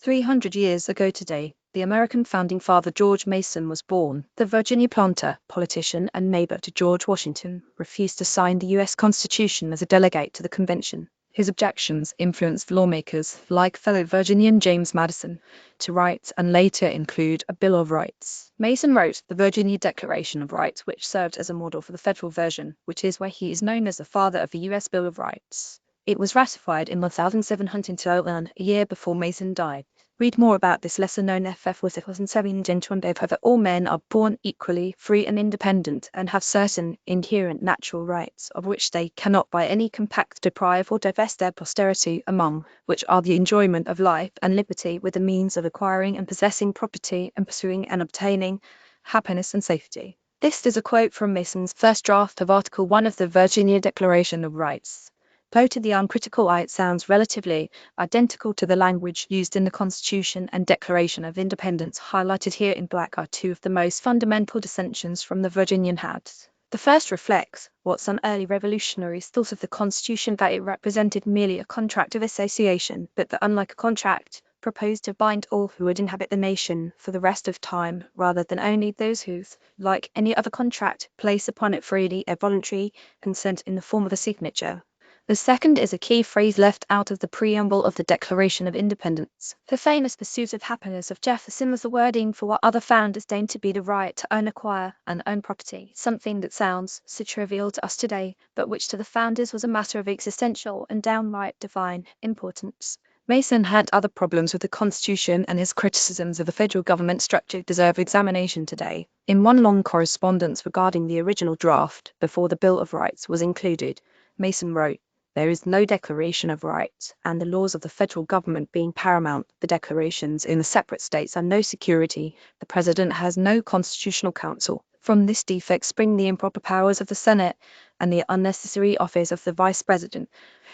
300 years ago today, the American founding father George Mason was born. The Virginia planter, politician, and neighbor to George Washington refused to sign the U.S. Constitution as a delegate to the convention. His objections influenced lawmakers like fellow Virginian James Madison to write and later include a Bill of Rights. Mason wrote the Virginia Declaration of Rights, which served as a model for the federal version, which is why he is known as the father of the U.S. Bill of Rights. It was ratified in 1701, a year before Mason died. Read more about this lesser-known FF with 1721 that all men are born equally free and independent and have certain inherent natural rights of which they cannot by any compact deprive or divest their posterity, among which are the enjoyment of life and liberty with the means of acquiring and possessing property and pursuing and obtaining happiness and safety. This is a quote from Mason's first draft of Article 1 of the Virginia Declaration of Rights. Though to the uncritical eye it sounds relatively identical to the language used in the Constitution and Declaration of Independence, highlighted here in black are two of the most fundamental dissensions from the Virginian had. The first reflects what some early revolutionaries thought of the Constitution, that it represented merely a contract of association, but that unlike a contract, proposed to bind all who would inhabit the nation for the rest of time, rather than only those who, like any other contract, place upon it freely a voluntary consent in the form of a signature. The second is a key phrase left out of the preamble of the Declaration of Independence. The famous pursuit of happiness of Jefferson was the wording for what other founders deemed to be the right to own, acquire, and own property, something that sounds so trivial to us today, but which to the founders was a matter of existential and downright divine importance. Mason had other problems with the Constitution, and his criticisms of the federal government structure deserve examination today. In one long correspondence regarding the original draft, before the Bill of Rights was included, Mason wrote, "There is no Declaration of Rights, and the laws of the federal government being paramount, the declarations in the separate states are no security. The President has no constitutional counsel. From this defect spring the improper powers of the Senate and the unnecessary office of the Vice President,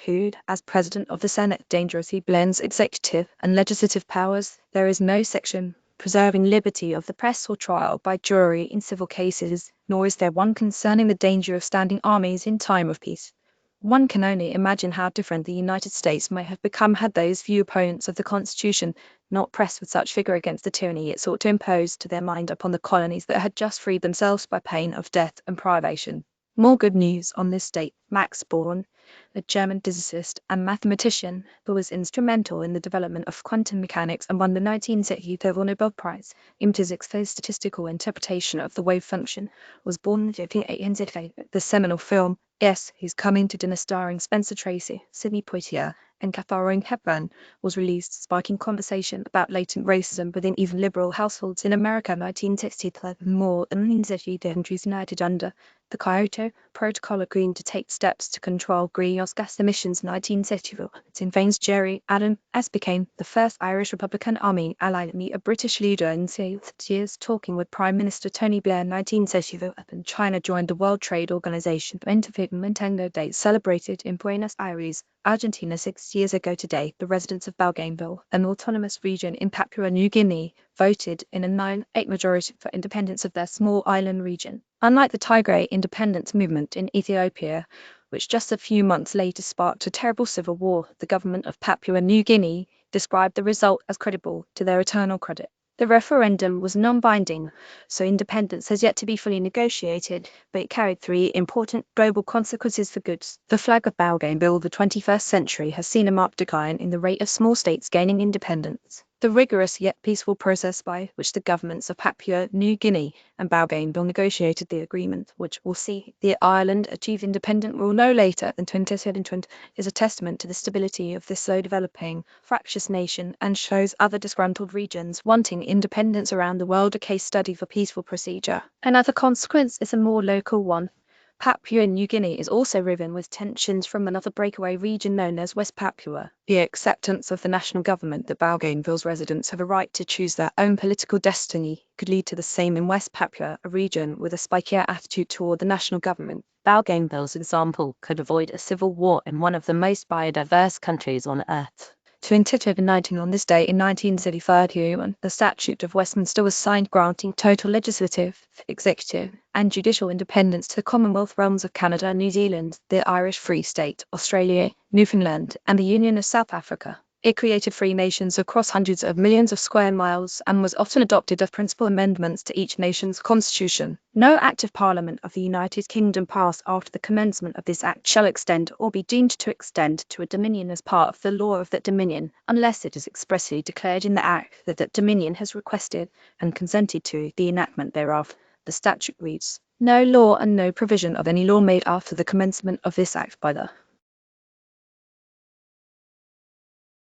who, as President of the Senate, dangerously blends executive and legislative powers. There is no section preserving liberty of the press or trial by jury in civil cases, nor is there one concerning the danger of standing armies in time of peace." One can only imagine how different the United States might have become had those few opponents of the Constitution not pressed with such vigor against the tyranny it sought to impose to their mind upon the colonies that had just freed themselves by pain of death and privation. More good news on this date. Max Born, a German physicist and mathematician who was instrumental in the development of quantum mechanics and won the 1962 Nobel Prize in Physics for his statistical interpretation of the wave function, was born in 1888. The seminal film Yes, He's Coming to Dinner, starring Spencer Tracy, Sidney Poitier, and Katharine Hepburn, was released, sparking conversation about latent racism within even liberal households in America. 1963, more than 30 countries united under the Kyoto Protocol agreeing to take steps to control greenhouse gas emissions. 1964, in Vane's Jerry Adam as became the first Irish Republican Army ally to meet a British leader in 6 years, talking with Prime Minister Tony Blair. 1964, and China joined the World Trade Organization. Nintendo Day celebrated in Buenos Aires, Argentina 6 years ago today. The residents of Bougainville, an autonomous region in Papua New Guinea, voted in a 9-8 majority for independence of their small island region. Unlike the Tigray independence movement in Ethiopia, which just a few months later sparked a terrible civil war, the government of Papua New Guinea described the result as credible to their eternal credit. The referendum was non-binding, so independence has yet to be fully negotiated, but it carried 3 important global consequences for good. The flag of Bougainville, the 21st century, has seen a marked decline in the rate of small states gaining independence. The rigorous yet peaceful process by which the governments of Papua New Guinea and Bougainville negotiated the agreement, which will see the island achieve independent rule no later than 2020, is a testament to the stability of this slow-developing, fractious nation and shows other disgruntled regions wanting independence around the world a case study for peaceful procedure. Another consequence is a more local one. Papua New Guinea is also riven with tensions from another breakaway region known as West Papua. The acceptance of the national government that Bougainville's residents have a right to choose their own political destiny could lead to the same in West Papua, a region with a spikier attitude toward the national government. Bougainville's example could avoid a civil war in one of the most biodiverse countries on earth. 2019, on this day in 1932, the Statute of Westminster was signed, granting total legislative, executive, and judicial independence to the Commonwealth realms of Canada, New Zealand, the Irish Free State, Australia, Newfoundland, and the Union of South Africa. It created free nations across hundreds of millions of square miles and was often adopted as principal amendments to each nation's constitution. No act of Parliament of the United Kingdom passed after the commencement of this act shall extend or be deemed to extend to a dominion as part of the law of that dominion, unless it is expressly declared in the act that that dominion has requested and consented to the enactment thereof. The statute reads, "No law and no provision of any law made after the commencement of this act by the